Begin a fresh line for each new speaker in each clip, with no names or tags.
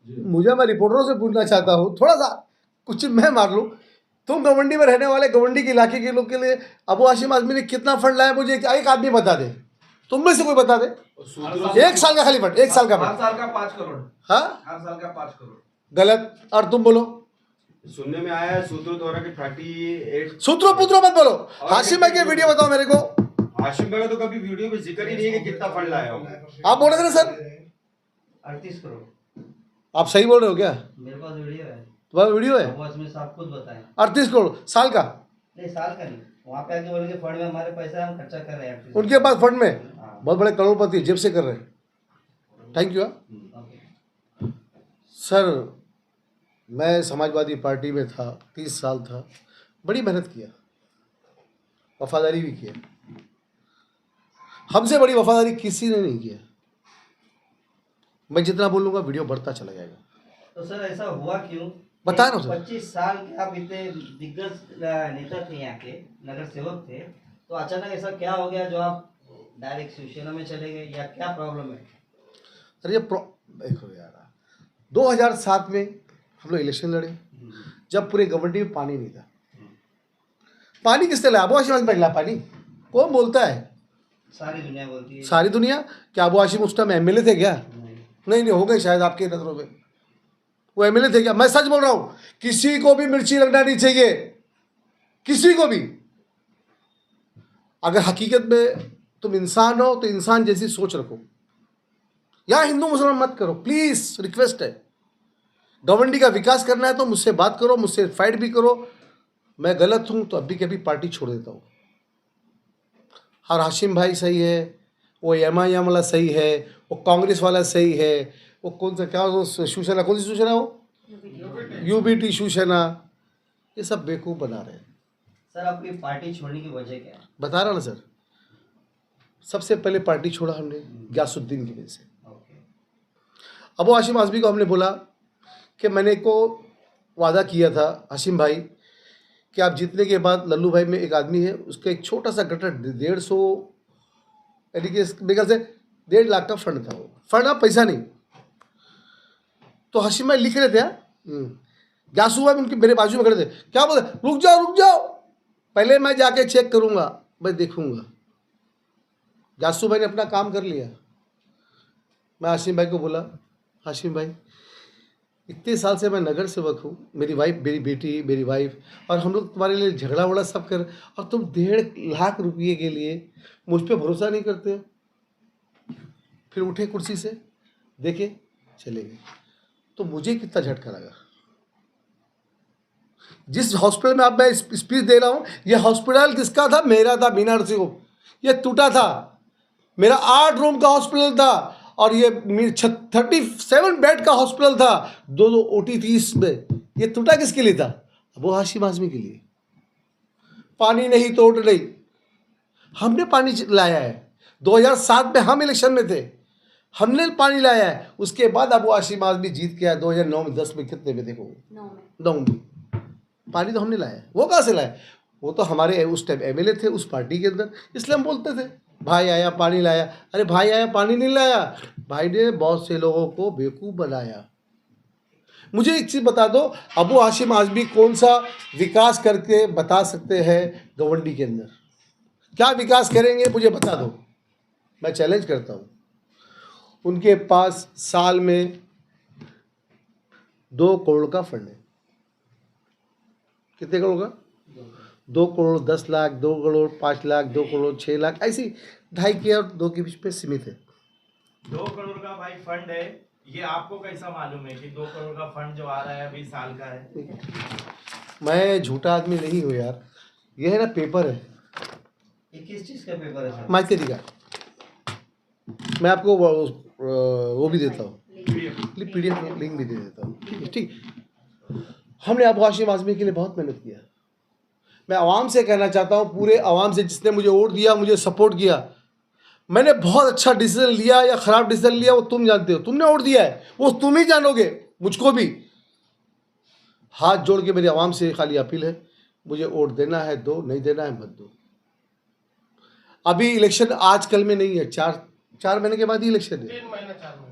मुझे, मैं रिपोर्टरों से पूछना चाहता हूँ, थोड़ा सा कुछ मैं मार लूँ, तुम गवंडी में रहने वाले, गवंडी के इलाके के लोग के लिए अबू हाशिम आजमी ने कितना फंड लाया, मुझे एक आदमी बता दे, तुम में से कोई बता दे। 1 साल का खाली फंड, 1 साल का फंड,
हर साल का 5 करोड़।
हाँ,
हर साल का 5 करोड़।
गलत। और तुम बोलो।
सुनने में आया है सूत्रों द्वारा कि 38
सूत्रों पुत्रों मत बोलो, हाशिम भाई के वीडियो बताओ मेरे को।
हाशिम भाई का तो कभी वीडियो में जिक्र ही नहीं है कि कितना फंड लाया हो।
आप बोल रहे थे ना सर,
38 करोड़।
आप सही बोल रहे हो क्या?
मेरे पास वीडियो है,
तुम्हारा वीडियो है?
वो इसमें सब कुछ बताएं।
38 करोड़ साल का?
नहीं, साल का नहीं, वहाँ पे आके बोले कि फंड में हमारे पैसा हम खर्चा कर रहे हैं।
उनके पास फंड में बहुत बड़े करोड़पति जेब से कर रहे हैं। Thank you. सर, मैं समाजवादी पार्टी में था, 30 साल था, बड़ी मेहनत किया, वफादारी भी किया, हमसे बड़ी वफादारी किसी ने नहीं किया। मैं जितना बोलूँगा वीडियो बढ़ता चला जाएगा।
तो सर ऐसा हुआ क्यों?
बताया ना सर।
25 साल के आप इतने दिग्गज नेता थे, यहाँ के नगर सेवक थे, तो अचानक ऐसा क्या हो गया जो आप डायरेक्ट शिवसेना में चले गए, या क्या प्रॉब्लम है?
अरे देखो यार, 2007 में हम लोग इलेक्शन लड़े, जब पूरे गवर्नमेंट में पानी नहीं था। पानी किसने लाया? अबू हाशिम आजमी लाया पानी? कौन बोलता है?
सारी दुनिया बोलती है।
सारी दुनिया? क्या अबू हाशिम उस टाइम एमएलए थे क्या? नहीं, हो गए शायद आपके नजरों में। वो एमएलए थे क्या? मैं सच बोल रहा हूँ, किसी को भी मिर्ची लगना नहीं चाहिए, किसी को भी। अगर हकीकत में तुम इंसान हो तो इंसान जैसी सोच रखो। यहाँ हिंदू मुसलमान मत करो, प्लीज, रिक्वेस्ट है। गवर्नमेंट का विकास करना है तो मुझसे बात करो, मुझसे फाइट भी करो। मैं गलत हूं तो अभी कभी पार्टी छोड़ देता हूं। और हाशिम भाई सही है, वो एमआईएम वाला सही है, वो कांग्रेस वाला सही है, वो कौन सा क्या शिवसेना, कौन सी शिवसेना, वो यूबीटी शिवसेना, ये सब बेवकूफ़ बना रहे हैं।
सर, आपकी पार्टी छोड़ने की वजह क्या है?
बता रहा ना सर, सबसे पहले पार्टी छोड़ा हमने गयासुद्दीन की वजह से। अबू हाशिम आजमी को हमने बोला कि मैंने को वादा किया था हाशिम भाई कि आप जीतने के बाद, लल्लू भाई में एक आदमी है, उसका एक छोटा सा गटर 150, यानी कि मेरे से 1.5 लाख का फंड था। वो फंड का पैसा नहीं, तो हाशिम भाई लिख रहे थे, ग्यासू भाई उनके मेरे बाजू में खड़े थे, क्या बोले, रुक जाओ, पहले मैं जाके चेक करूंगा, मैं देखूंगा। ग्यासू भाई ने अपना काम कर लिया। मैं हाशिम भाई को बोला, हाशिम भाई, इतने साल से मैं नगर सेवक हूँ, मेरी वाइफ, मेरी बेटी, मेरी वाइफ, और हम लोग तुम्हारे लिए झगड़ा वगड़ा सब कर, और तुम 1.5 लाख रुपये के लिए मुझ पर भरोसा नहीं करते। फिर उठे कुर्सी से, देखे, चले गए। तो मुझे कितना झटका लगा। जिस हॉस्पिटल में अब मैं स्पीच दे रहा हूँ, यह हॉस्पिटल किसका था? मेरा था, मीना नर्सिंग होम। ये टूटा था, मेरा 8 रूम का हॉस्पिटल था, और ये 37 बेड का हॉस्पिटल था, 2 ओटी थी इसमें। ये टूटा किसके लिए था? अबू हाशिम आजमी के लिए। पानी नहीं तो ओट नहीं, हमने पानी लाया है। 2007 में हम इलेक्शन में थे, हमने पानी लाया है। उसके बाद अबू हाशिम आजमी जीत के आया 2009 में, 10 में, कितने में, देखो 9 में। पानी तो हमने लाया है। वो कहाँ से लाया? वो तो हमारे उस टाइम एमएलए थे उस पार्टी के अंदर, इसलिए हम बोलते थे भाई आया पानी लाया। अरे भाई आया पानी नहीं लाया, भाई ने बहुत से लोगों को बेवकूफ़ बनाया। मुझे एक चीज़ बता दो, अबू हाशिम आजमी कौन सा विकास करके बता सकते हैं गवंडी के अंदर? क्या विकास करेंगे मुझे बता दो, मैं चैलेंज करता हूँ। उनके पास साल में 2 करोड़ का फंड है। कितने करोड़ का? 2 करोड़ 10 लाख, 2 करोड़ 5 लाख, 2 करोड़ 6 लाख, ऐसी 2.5 के और 2 के बीच में सीमित है।
2 करोड़ का भाई फंड है, ये आपको कैसा मालूम है कि 2 करोड़ का फंड जो आ रहा है अभी साल का है?
मैं झूठा आदमी नहीं हूँ यार, ये है ना पेपर है।
ये किस चीज़ का पेपर है सर?
माइथेरी का। मैं आपको वो भी देता हूँ, PDF लिंक भी दे देता हूँ। ठीक, हमने अबू हाशिम आजमी के लिए बहुत मेहनत किया। मैं आवाम से कहना चाहता हूँ, पूरे आवाम से जिसने मुझे वोट दिया, मुझे सपोर्ट किया, मैंने बहुत अच्छा डिसीजन लिया या ख़राब डिसीजन लिया वो तुम जानते हो। तुमने वोट दिया है, वो तुम ही जानोगे। मुझको भी हाथ जोड़ के मेरी आवाम से खाली अपील है, मुझे वोट देना है दो, नहीं देना है मत दो। अभी इलेक्शन आजकल में नहीं है, 4 महीने के बाद ही इलेक्शन है,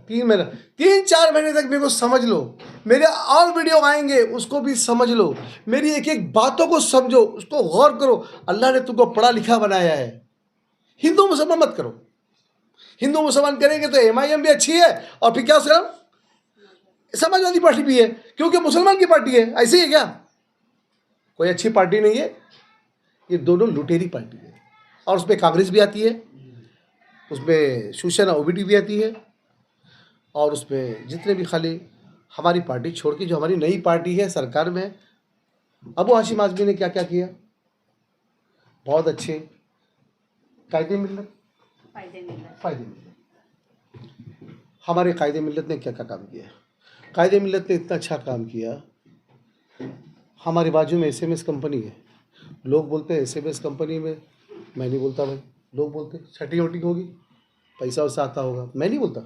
3 महीना 3-4 महीने तक मेरे को समझ लो, मेरे और वीडियो आएंगे उसको भी समझ लो, मेरी एक एक बातों को समझो, उसको गौर करो। अल्लाह ने तुमको पढ़ा लिखा बनाया है, हिंदू मुसलमान मत करो। हिंदू मुसलमान करेंगे तो MIM भी अच्छी है और फिर क्या उसका नाम समाजवादी पार्टी भी है, क्योंकि मुसलमान की पार्टी है। ऐसे ही है क्या? कोई अच्छी पार्टी नहीं है, ये दोनों लुटेरी पार्टी है। और उसमें कांग्रेस भी आती है, उसमें शिवसेना OBT भी आती है, और उसमें जितने भी खाली हमारी पार्टी छोड़ के जो हमारी नई पार्टी है सरकार में, अबू हाशिम आजमी ने क्या क्या किया, बहुत अच्छे कायदे मिल्लत, फ़ायदे मिल्लत। हमारे कायदे मिल्लत ने क्या क्या काम किया? कायदे मिल्लत ने इतना अच्छा काम किया, हमारे बाजू में SMS कंपनी है। लोग बोलते हैं SMS कंपनी में, मैं नहीं बोलता भाई, लोग बोलते छठी वोटिंग होगी, पैसा वैसा आता होगा, मैं नहीं बोलता,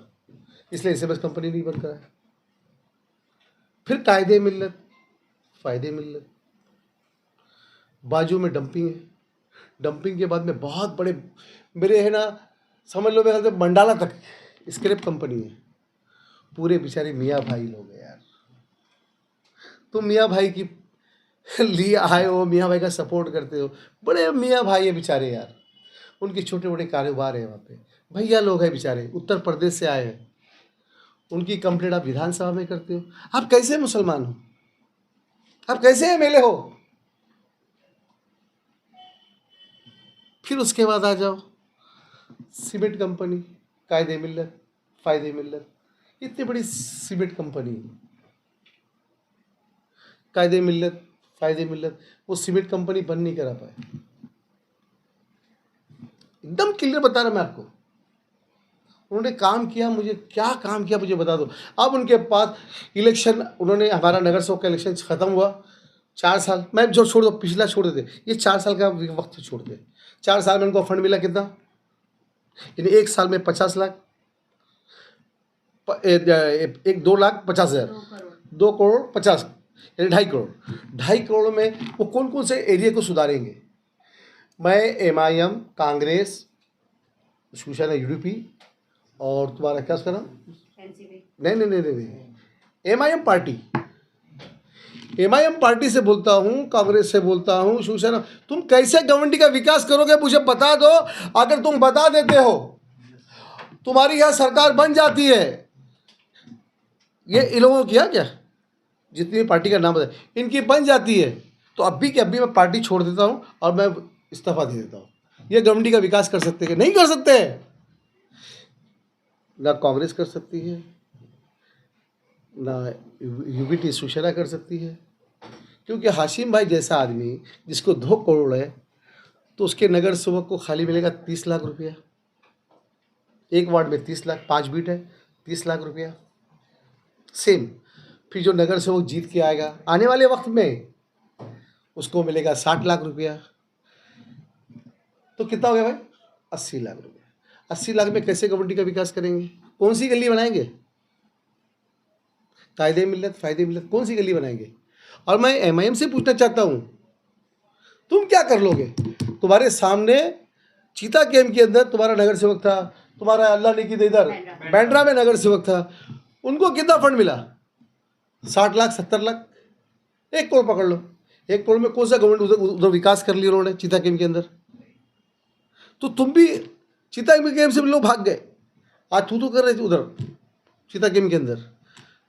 इसलिए SMS कंपनी नहीं बंद कराया। फिर कायदे मिल्लत, फ़ायदे मिल्लत, बाजू में डंपिंग है। डंपिंग के बाद में बहुत बड़े मेरे है ना, समझ लो मेरे ख्याल से मंडाला तक स्क्रैप कंपनी है। पूरे बेचारे मियाँ भाई लोग हैं यार, तुम मियाँ भाई की लिए आए हो, मियाँ भाई का सपोर्ट करते हो, बड़े मियाँ भाई है बेचारे यार, उनके छोटे मोटे कारोबार है वहाँ पे, भैया लोग हैं बेचारे, उत्तर प्रदेश से आए हैं, उनकी कंप्लेंट आप विधानसभा में करते हो। आप कैसे मुसलमान हो? आप कैसे MLA हो? फिर उसके बाद आ जाओ सीमेंट कंपनी, कायदे मिल्लत, फ़ायदे मिल्लत, इतनी बड़ी सीमेंट कंपनी, कायदे मिल्लत, फ़ायदे मिल्लत, वो सीमेंट कंपनी बंद नहीं करा पाए। एकदम क्लियर बता रहा मैं आपको, उन्होंने काम किया, मुझे क्या काम किया मुझे बता दो। अब उनके पास इलेक्शन, उन्होंने हमारा नगर सेवक का इलेक्शन ख़त्म हुआ, 4 साल, मैं जो छोड़ दो पिछला छोड़ देते, ये 4 साल का वक्त छोड़ दे। 4 साल में उनको फंड मिला कितना? यानी 1 साल में 50 लाख, 2,50,000, 2 करोड़ 50, यानी 2.5 करोड़। 2.5 करोड़ में वो कौन कौन से एरिया को सुधारेंगे? मैं MIM, कांग्रेस, शिवसेना UDP और तुम्हारा क्या उसका नाम, नहीं, MIM पार्टी, MIM पार्टी से बोलता हूँ, कांग्रेस से बोलता हूँ, शिवसेना। तुम कैसे गवर्नमेंट का विकास करोगे मुझे बता दो। अगर तुम बता देते हो, तुम्हारी यहाँ सरकार बन जाती है, ये इन लोगों को किया क्या, जितनी भी पार्टी का नाम बताए, इनकी बन जाती है, तो अभी के अभी मैं पार्टी छोड़ देता हूँ और मैं इस्तीफा दे देता हूँ। ये गवर्नमेंट का विकास कर सकते हैं? नहीं कर सकते। ना कांग्रेस कर सकती है, ना UBT शिवसेना कर सकती है, क्योंकि हाशिम भाई जैसा आदमी जिसको 2 करोड़ है, तो उसके नगर सेवक को खाली मिलेगा 30 लाख रुपया, एक वार्ड में 30 लाख, 5 बीट है, 30 लाख रुपया सेम। फिर जो नगर सेवक जीत के आएगा आने वाले वक्त में, उसको मिलेगा 60 लाख रुपया, तो कितना हो गया भाई? 80 लाख रुपया। 80 लाख में कैसे गवर्नमेंट का विकास करेंगे? कौन सी गली बनाएंगे? कायदे मिल्लत, फ़ायदे मिल्लत, कौन सी गली बनाएंगे? और मैं MIM से पूछना चाहता हूँ, तुम क्या कर लोगे? तुम्हारे सामने चीता कैंप के अंदर तुम्हारा नगर सेवक था, तुम्हारा अल्लाह ने की इधर बैंड्रा में नगर सेवक था, उनको कितना फंड मिला? 60 लाख, 70 लाख, 1 करोड़ पकड़ लो। 1 करोड़ में कौन सा गवर्नमेंट उधर विकास कर लिया उन्होंने चीता कैंप के अंदर? तो तुम भी चीता कैंप से लोग भाग गए, आज तू कर रहे थे उधर चीता कैंप के अंदर।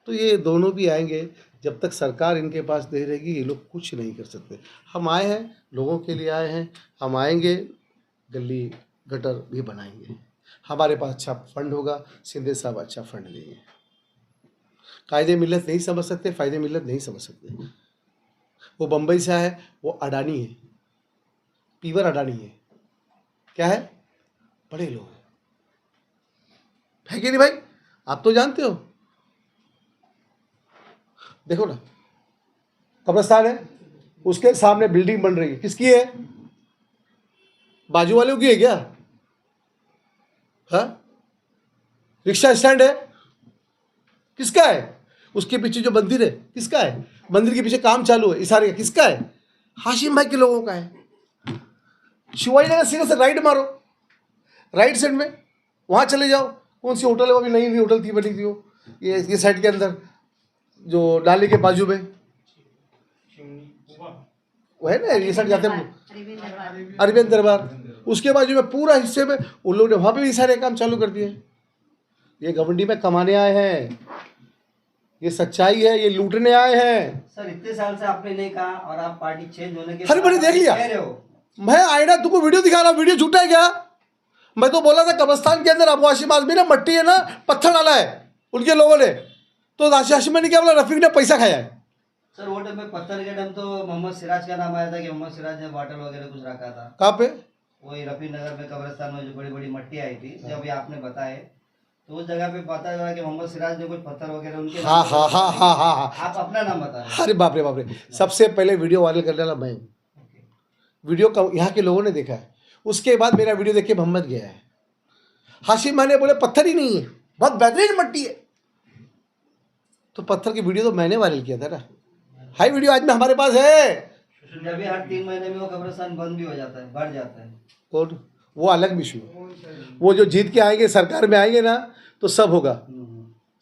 तो ये दोनों भी आएंगे, जब तक सरकार इनके पास नहीं रहेगी ये लोग कुछ नहीं कर सकते। हम आए हैं, लोगों के लिए आए हैं, हम आएंगे, गली गटर भी बनाएंगे, हमारे पास अच्छा फंड होगा। सिंधे साहब अच्छा फंड देंगे। कायदे मिल्लत नहीं समझ सकते, फ़ायदे मिल्लत नहीं समझ सकते। वो बम्बई से आया है, वो अडानी है, पीवर अडानी है, क्या है, बड़े लोग है कि नहीं भाई? आप तो जानते हो। देखो ना, कब्रिस्तान है, उसके सामने बिल्डिंग बन रही है, किसकी है? बाजू वालों की है क्या? हाँ, रिक्शा स्टैंड है, किसका है? उसके पीछे जो मंदिर है किसका है? मंदिर के पीछे काम चालू है इशारे का, किसका है? हाशिम भाई के लोगों का है। शिवाजी नगर सीधे से राइट मारो, राइट साइड में वहाँ चले जाओ। कौन सी होटल है वो, अभी नई नई होटल थी बनी थी वो, ये साइड के अंदर जो नाली के बाजू में वो है ना, ये साइड जाते हैं अरविंद दरबार, उसके बाजू में पूरा हिस्से में उन लोगों ने वहाँ पे भी सारे काम चालू कर दिए। ये घमंडी में कमाने आए हैं, ये सच्चाई है, ये लूटने आए हैं।
सर इतने साल से आपने नहीं कहा और आप पार्टी चेंज होने के
हर बड़ी देख लिया।
कह रहे हो।
मैं आईना तुमको वीडियो दिखा रहा हूँ, वीडियो झूठा है क्या? मैं तो बोला था कब्रस्तान के अंदर अबू हाशिम आजमी ने मट्टी है ना, पत्थर डाला है उनके लोगों ने, तो हाशिम ने क्या बोला, रफीक ने पैसा खाया है।
सर वो टाइम में पत्थर के टाइम तो मोहम्मद सिराज का नाम आया था कि मोहम्मद सिराज ने बॉटल वगैरह कुछ रखा था।
कहाँ पे?
वही रफी नगर में कब्रिस्तान में जो बड़ी बड़ी मट्टी आई थी, जब ये आपने बताए तो उस जगह पे पता चला कि मोहम्मद सिराज ने कुछ पत्थर वगैरह उनके
हाँ हाँ हाँ हाँ हाँ हाँ।
आप अपना नाम बता रहे हैं।
अरे बाप रे बाप रे, सबसे पहले वीडियो वायरल करने वाला मैं हूँ। वीडियो यहाँ के लोगों ने देखा है, उसके बाद मेरा वीडियो देख के मोहम्मद गया है। हाशिम भाई ने बोले पत्थर ही नहीं है, बहुत बेहतरीन मट्टी है, तो पत्थर की वीडियो तो मैंने वायरल किया था ना। हाई वीडियो आज में हमारे पास है।
जब भी हर 3 महीने में वो कब्रिस्तान बंद भी हो जाता है, बढ़ जाता है।
कौन? वो अलग इशू, वो जो जीत के आएंगे सरकार में आएंगे ना तो सब होगा।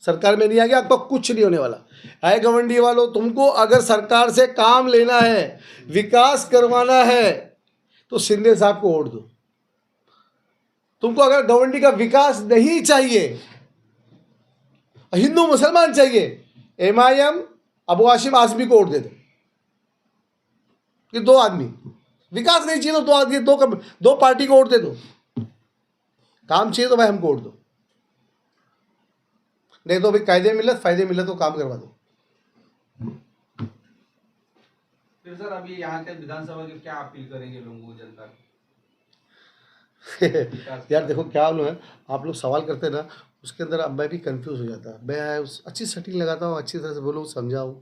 सरकार में नहीं आएंगे आपको कुछ नहीं होने वाला है। गवंडी वालों, तुमको अगर सरकार से काम लेना है, विकास करवाना है, तो शिंदे साहब को वोट दो। तुमको अगर गवंडी का विकास नहीं चाहिए, हिंदू मुसलमान चाहिए, MIM अबू हाशिम आजमी को वोट दे दो। ये 2 आदमी, विकास नहीं चाहिए तो 2 आदमी, 2 पार्टी को वोट दे दो। काम चाहिए तो भाई हमको वोट दो, नहीं तो भाई कायदे मिलत फायदे मिलत तो काम करवा दो।
फिर सर अभी यहाँ के विधानसभा के क्या अपील करेंगे लोगों को, जनता को?
यार देखो क्या मालूम है, आप लोग सवाल करते हैं ना, उसके अंदर अब मैं भी कंफ्यूज हो जाता। मैं अच्छी सेटिंग लगाता हूँ, अच्छी तरह से बोलूँ, समझाऊँ,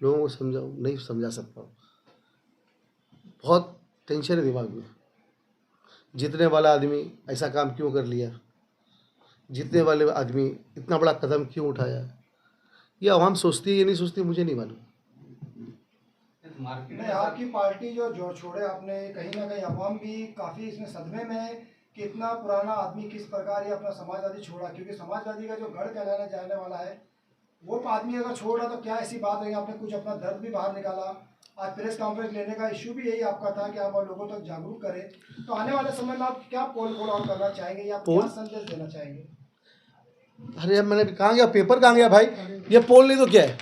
लोगों को समझाऊँ, नहीं समझा सकता हूँ। बहुत टेंशन है दिमाग में। जीतने वाला आदमी ऐसा काम क्यों कर लिया, जीतने वाले आदमी इतना बड़ा कदम क्यों उठाया, ये आवाम सोचती है ये नहीं सोचती मुझे नहीं मालूम।
नहीं, आपकी पार्टी जो जोड़ छोड़े आपने, कहीं ना कहीं अवाम भी काफ़ी इसमें सदमे में है कि इतना पुराना आदमी किस प्रकार ये अपना समाजवादी छोड़ा, क्योंकि समाजवादी का जो गढ़ कहलाने जाने वाला है वो आदमी अगर छोड़ रहा तो क्या ऐसी बात रही। आपने कुछ अपना दर्द भी बाहर निकाला, आज प्रेस कॉन्फ्रेंस लेने का इशू भी यही आपका था कि आप और लोगों तक जागरूक करें। तो आने वाले समय में आप क्या पोल आउट करना चाहेंगे या क्या संदेश देना चाहेंगे?
अरे मैंने कहाँ गया, पेपर कहाँ गया भाई, ये पोल नहीं तो क्या है।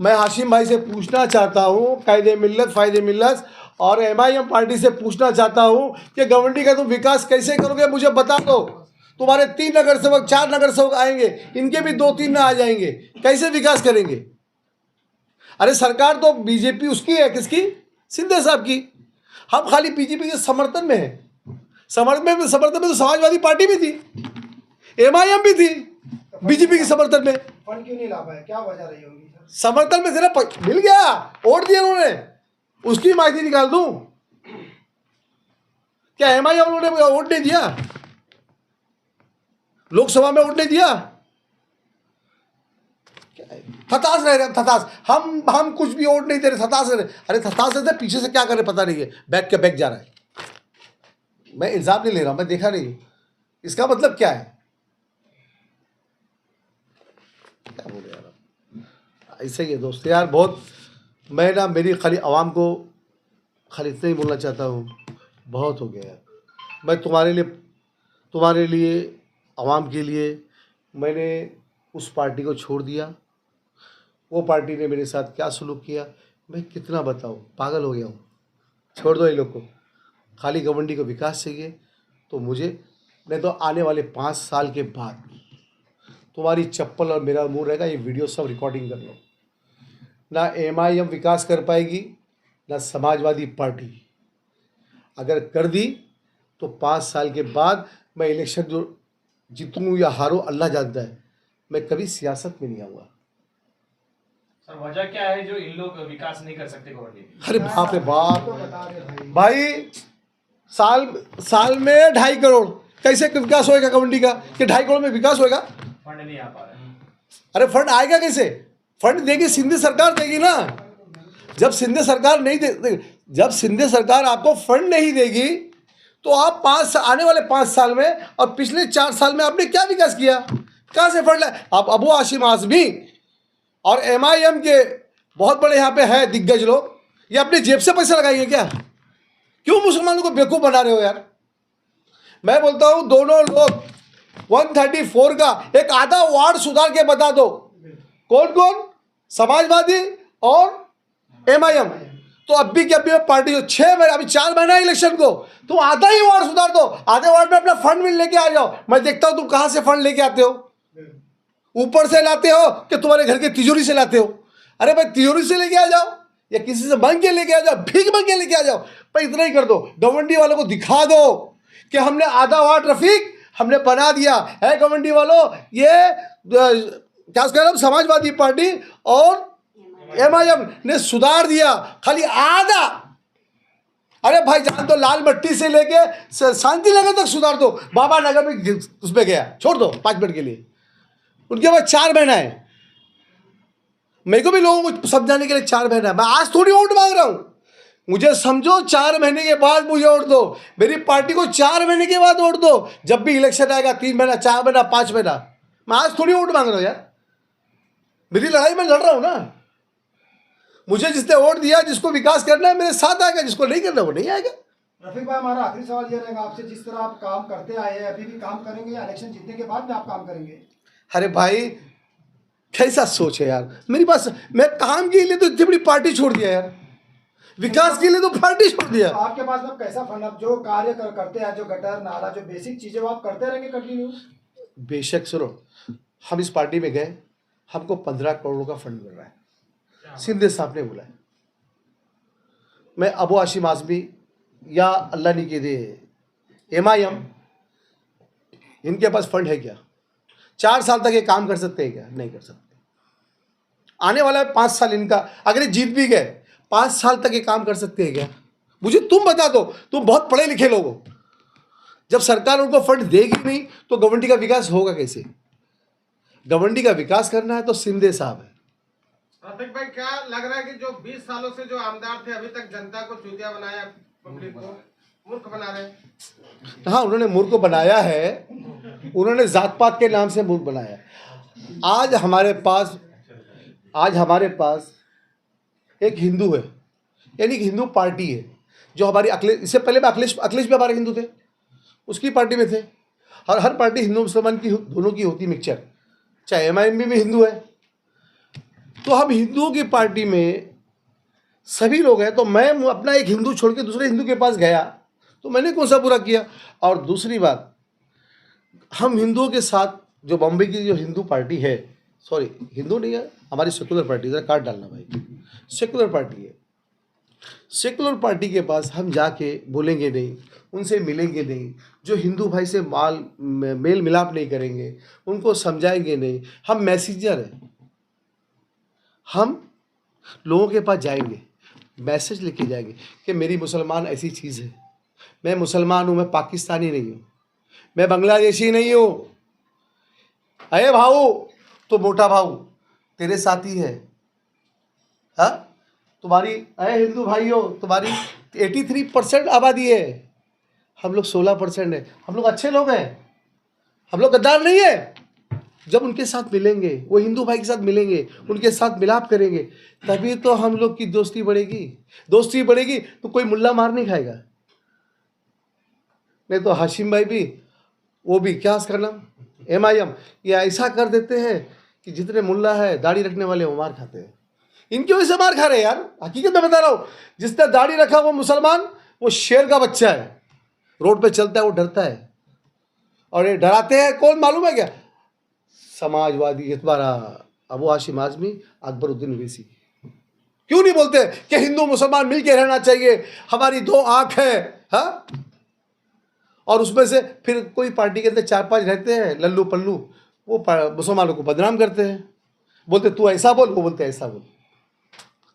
मैं हाशिम भाई से पूछना चाहता हूँ, कायदे मिल्लत फ़ायदे मिल्लत और MIM पार्टी से पूछना चाहता हूँ कि गवर्नमेंट का तुम विकास कैसे करोगे, मुझे बता दो। तुम्हारे 3 नगर सेवक 4 नगर सेवक आएंगे, इनके भी 2-3 ना आ जाएंगे, कैसे विकास करेंगे? अरे सरकार तो बीजेपी उसकी है, किसकी? शिंदे साहब की। हम खाली बीजेपी के समर्थन में है। समर्थन में तो समाजवादी पार्टी भी थी, MIM भी थी बीजेपी के समर्थन में।
फंड क्यों नहीं ला पाए, क्या वजह रही होगी?
समर्थन में जरा मिल गया, वोट दिया उन्होंने, उसकी माहिती निकाल दूं क्या? MIM उन्होंने वोट नहीं दिया, लोकसभा में वोट नहीं दिया, थतास रह रहे, थतास। हम कुछ भी वोट नहीं दे रहे, थतास रह रहे। अरे थतास रहते पीछे से क्या करे पता नहीं है, बैक के बैक जा रहा है। मैं इल्जाम नहीं ले रहा हूं, मैं देखा नहीं, इसका मतलब क्या है? क्या बोले यार, ऐसे ही है दोस्त यार। बहुत मैं ना, मेरी खाली आवाम को खाली इतना ही बोलना चाहता हूँ, बहुत हो गया यार। मैं तुम्हारे लिए आवाम के लिए मैंने उस पार्टी को छोड़ दिया, वो पार्टी ने मेरे साथ क्या सलूक किया मैं कितना बताऊँ, पागल हो गया हूँ। छोड़ दो ये लोग को, खाली गवंडी को विकास चाहिए तो मुझे, नहीं तो आने वाले 5 साल के बाद तुम्हारी चप्पल और मेरा मुंह रहेगा, ये वीडियो सब रिकॉर्डिंग कर लो। ना MIM विकास कर पाएगी, ना समाजवादी पार्टी। अगर कर दी तो 5 साल के बाद मैं इलेक्शन जो जीतूँ या हारूँ अल्लाह जानता है, मैं कभी सियासत में नहीं आऊँगा।
सर वजह क्या है जो इन लोग विकास नहीं कर सकते गवर्नमेंट?
अरे बाप रे बाप भाई, साल में 2.5 करोड़ कैसे विकास होएगा गवर्नमेंट का, कि 2.5 करोड़ में विकास होएगा?
फंड नहीं आ पा रहा है।
अरे फंड आएगा कैसे? फंड देगी शिंदे सरकार देगी ना। जब शिंदे सरकार नहीं दे, जब शिंदे सरकार आपको फंड नहीं देगी तो आप आने वाले 5 साल में और पिछले 4 साल में आपने क्या विकास किया? कहाँ से फंड लाए? आप अबू हाशिम आज़मी और MIM के बहुत बड़े यहाँ पे है दिग्गज लोग, ये अपनी जेब से पैसे लगाएंगे क्या? क्यों मुसलमानों को बेवकूफ़ बना रहे हो यार? मैं बोलता हूँ दोनों लोग 134 का एक आधा वार्ड सुधार के बता दो। कौन कौन? समाजवादी और MIM। तो अभी की अभी पार्टी जो 6 महीने, अभी 4 महीना है इलेक्शन को, तुम आधा ही वार्ड सुधार दो। आधे वार्ड में अपना फंड भी लेके आ जाओ। मैं देखता हूँ तुम कहाँ से फंड लेके आते हो। ऊपर से लाते हो कि तुम्हारे घर की तिजोरी से लाते हो? अरे भाई तिजोरी से लेके आ जाओ या किसी से मांग के लेके आ जाओ, भीख मांग के लेके आ जाओ। पर इतना ही कर दो, गवर्नमेंट वालों को दिखा दो कि हमने आधा वार्ड रफीक हमने बना दिया है। गवर्नमेंट वालों, ये क्या कह रहा हूँ, समाजवादी पार्टी और MIM ने सुधार दिया खाली आधा। अरे भाई जान दो, लाल मट्टी से लेके शांति नगर तक सुधार दो। बाबा नगर में उसमें गया, छोड़ दो 5 मिनट के लिए। उनके बाद 4 महीना है। मेरे को भी लोगों को समझाने के लिए 4 महीना है। मैं आज थोड़ी वोट मांग रहा हूँ, मुझे समझो 4 महीने के बाद मुझे वोट दो। मेरी पार्टी को 4 महीने के बाद वोट दो। जब भी इलेक्शन आएगा 3 महीना, 4 महीना, 5 महीना, मैं आज थोड़ी वोट मांग रहा हूँ यार। मेरी लड़ाई में लड़ रहा हूँ ना। मुझे जिसने वोट दिया, जिसको विकास करना है मेरे साथ आएगा, जिसको नहीं करना वो नहीं आएगा।
रफीक भाई, हमारा आखिरी सवाल ये रहेगा आपसे, जिस तरह आप काम करते आए हैं, अभी भी काम करेंगे या इलेक्शन जीतने के बाद में आप काम करेंगे?
अरे भाई कैसा सोच है यार मेरी बात। मैं काम के लिए तो इतनी बड़ी पार्टी छोड़ दिया यार, विकास के लिए तो पार्टी छोड़ दिया।
तो आपके पास में कैसा फंड, आप जो कार्य करते हैं, जो गटर नाला, जो बेसिक चीजें, वो आप करते रहेंगे कंटिन्यू?
बेशक। सुनो, हम इस पार्टी में गए, हमको 15 करोड़ का फंड मिल रहा है, सिंधे साहब ने बोला है। मैं अबू हाशिम आज़मी या अल्लाह नहीं के दे MIM, इनके पास फंड है क्या? 4 साल तक ये काम कर सकते हैं क्या? नहीं कर सकते। आने वाला है 5 साल इनका, अगर ये जीत भी गए 5 साल तक ये काम कर सकते हैं क्या? मुझे तुम बता दो, तुम बहुत पढ़े लिखे लोग हो। जब सरकार उनको फंड देगी नहीं तो गवर्नमेंट का विकास होगा कैसे? गवर्नमेंट का विकास करना है तो सिंधे साहब है।
रफीक भाई, क्या लग रहा है कि जो 20 सालों से जो आमदार थे, अभी तक जनता को चूतिया बनाया, पब्लिक को मूर्ख बना रहे हैं?
हाँ, उन्होंने मूर्ख को बनाया है, उन्होंने जात पात के नाम से मूर्ख बनाया। आज हमारे पास एक हिंदू है, यानी कि हिंदू पार्टी है, जो हमारी इससे पहले में अखिलेश भी हमारे हिंदू थे, उसकी पार्टी में थे। और हर पार्टी हिंदू मुसलमान की दोनों की होती मिक्सचर, चाहे MIM भी हिंदू है। तो हम हिंदुओं की पार्टी में सभी लोग हैं, तो मैं अपना एक हिंदू छोड़ के दूसरे हिंदू के पास गया तो मैंने कौन सा बुरा किया? और दूसरी बात, हम हिंदुओं के साथ जो बॉम्बे की जो हिंदू पार्टी है, सॉरी हिंदू नहीं है, हमारी सेकुलर पार्टी, ज़रा काट डालना भाई, सेकुलर पार्टी है। सेकुलर पार्टी के पास हम जाके बोलेंगे नहीं, उनसे मिलेंगे नहीं, जो हिंदू भाई से मेल मिलाप नहीं करेंगे, उनको समझाएंगे नहीं। हम मैसेंजर हैं, हम लोगों के पास जाएंगे, मैसेज लेके जाएंगे कि मेरी मुसलमान ऐसी चीज़ है, मैं मुसलमान हूँ, मैं पाकिस्तानी नहीं हूँ, मैं बांग्लादेशी नहीं हूँ। अरे भाऊ, तो मोटा भाऊ तेरे साथी है, हाँ तुम्हारी, अरे हिंदू भाइयों तुम्हारी 83% आबादी है, हम लोग 16% है। हम लोग अच्छे लोग हैं, हम लोग गद्दार नहीं है। जब उनके साथ मिलेंगे, वो हिंदू भाई के साथ मिलेंगे, उनके साथ मिलाप करेंगे, तभी तो हम लोग की दोस्ती बढ़ेगी। दोस्ती बढ़ेगी तो कोई मुल्ला मार नहीं खाएगा। नहीं तो हाशिम भाई भी, वो भी क्या उसका नाम, MIM, ये ऐसा कर देते हैं कि जितने मुल्ला है दाढ़ी रखने वाले वो मार खाते हैं। इनकी वजह से मार खा रहे हैं यार, हकीकत में बता रहा हूँ। जिसने दाढ़ी रखा वो मुसलमान, वो शेर का बच्चा है, रोड पे चलता है वो डरता है। और ये डराते हैं कौन मालूम है क्या? समाजवादी, तुम्हारा अबू हाशिम आज़मी, अकबरुद्दीन ओवैसी। क्यों नहीं बोलते कि हिंदू मुसलमान मिलके रहना चाहिए, हमारी 2 आंख है, हाँ? और उसमें से फिर कोई पार्टी के अंदर 4-5 रहते हैं लल्लू पल्लू, वो मुसलमानों को बदनाम करते हैं, बोलते तू ऐसा बोल, वो बोलते ऐसा बोल,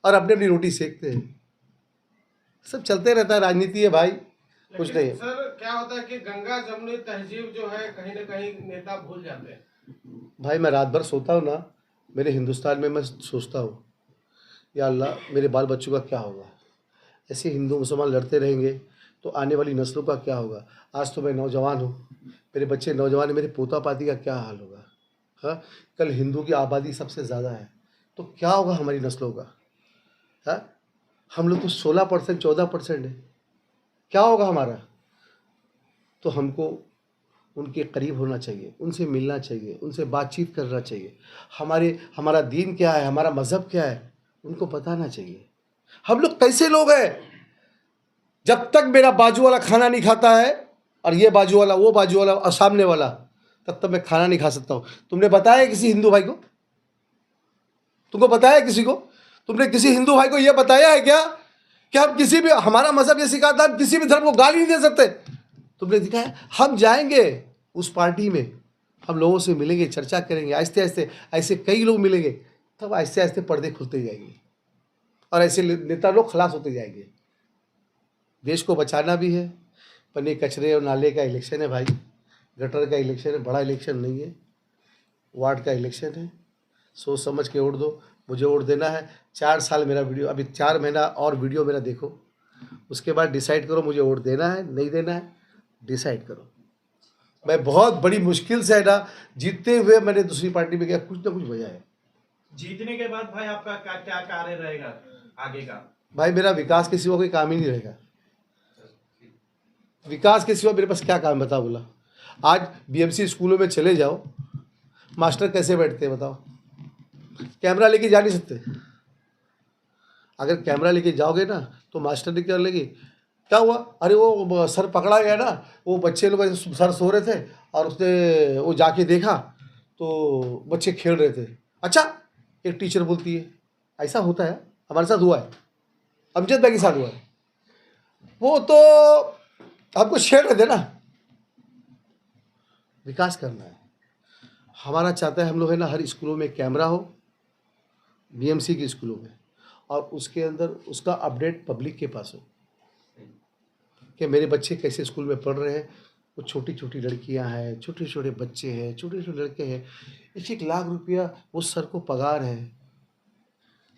और अपनी अपनी रोटी सेकते हैं। सब चलते रहता है, राजनीति है भाई, कुछ नहीं है।
सर, क्या होता है कि गंगा जमुनी तहजीब जो है, कहीं ना कहीं नेता भूल जाते हैं।
भाई मैं रात भर सोता हूँ ना, मेरे हिंदुस्तान में मैं सोचता हूँ, या अल्लाह मेरे बाल बच्चों का क्या होगा? ऐसे हिंदू मुसलमान लड़ते रहेंगे तो आने वाली नस्लों का क्या होगा। आज तो मैं नौजवान हूँ, मेरे बच्चे नौजवान हैं, मेरे पोता पाती का क्या हाल होगा। हाँ, कल हिंदू की आबादी सबसे ज़्यादा है तो क्या होगा हमारी नस्लों का। हाँ, हम लोग तो 16% 14% है, क्या होगा हमारा। तो हमको उनके करीब होना चाहिए, उनसे मिलना चाहिए, उनसे बातचीत करना चाहिए। हमारा दीन क्या है, हमारा मज़हब क्या है, उनको बताना चाहिए। हम लोग कैसे लोग हैं, जब तक मेरा बाजू वाला खाना नहीं खाता है और ये बाजू वाला वो बाजू वाला और सामने वाला, तब तक मैं खाना नहीं खा सकता हूँ। तुमने बताया किसी हिंदू भाई को, तुमको बताया किसी को, तुमने किसी हिंदू भाई को ये बताया है क्या कि हम किसी भी, हमारा मज़हब ये सिखाता है हम किसी भी धर्म को गाली नहीं दे सकते। तुमने दिखाया। हम जाएंगे उस पार्टी में, हम लोगों से मिलेंगे, चर्चा करेंगे, आहिस्ते आहिस्ते ऐसे कई लोग मिलेंगे, तब आहिस्ते आहिस्ते पर्दे खुलते जाएंगे और ऐसे नेता लोग खलास होते जाएंगे। देश को बचाना भी है, पर ये कचरे और नाले का इलेक्शन है भाई, गटर का इलेक्शन है, बड़ा इलेक्शन नहीं है, वार्ड का इलेक्शन है। सोच समझ के वोट दो, मुझे वोट देना है। 4 साल मेरा वीडियो, अभी 4 महीना और वीडियो मेरा देखो, उसके बाद डिसाइड करो मुझे वोट देना है नहीं देना है, डिसाइड करो। मैं बहुत बड़ी मुश्किल से है ना जीतते हुए मैंने दूसरी पार्टी में गया, कुछ ना कुछ वजह है।
जीतने के बाद भाई आपका क्या कार्य रहेगा आगे का?
भाई मेरा विकास के सिवा कोई काम ही नहीं रहेगा। विकास के सिवा मेरे पास क्या काम, बताओ बोला। आज बीएमसी स्कूलों में चले जाओ, मास्टर कैसे बैठते हैं बताओ, कैमरा लेके जा नहीं सकते। अगर कैमरा लेके जाओगे ना तो मास्टर ने क्या लेगी, क्या हुआ, अरे वो सर पकड़ा गया ना, वो बच्चे लोग सर सो रहे थे और उसने वो जाके देखा तो बच्चे खेल रहे थे। अच्छा, एक टीचर बोलती है, ऐसा होता है, हमारे साथ हुआ है, अमजद भाई के साथ हुआ है। वो तो आपको शेयर कर देना, विकास करना है हमारा, चाहता है हम लोग है ना हर स्कूलों में कैमरा हो, बीएमसी के स्कूलों में, और उसके अंदर उसका अपडेट पब्लिक के पास हो कि मेरे बच्चे कैसे स्कूल में पढ़ रहे हैं। वो छोटी छोटी लड़कियां हैं, छोटे छोटे बच्चे हैं, छोटे छोटे लड़के हैं, 1-1 लाख रुपया वो सर को पगार है।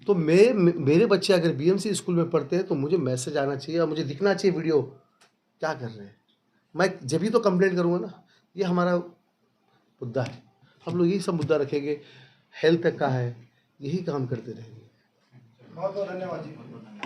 तो मेरे बच्चे अगर बीएमसी स्कूल में पढ़ते हैं तो मुझे मैसेज आना चाहिए और मुझे दिखना चाहिए वीडियो क्या कर रहे हैं। मैं जब भी तो कंप्लेंट करूँगा ना, ये हमारा मुद्दा है। हम लोग यही सब मुद्दा रखेंगे, हेल्थ का है, यही काम करते रहेंगे।
बहुत बहुत धन्यवाद जी।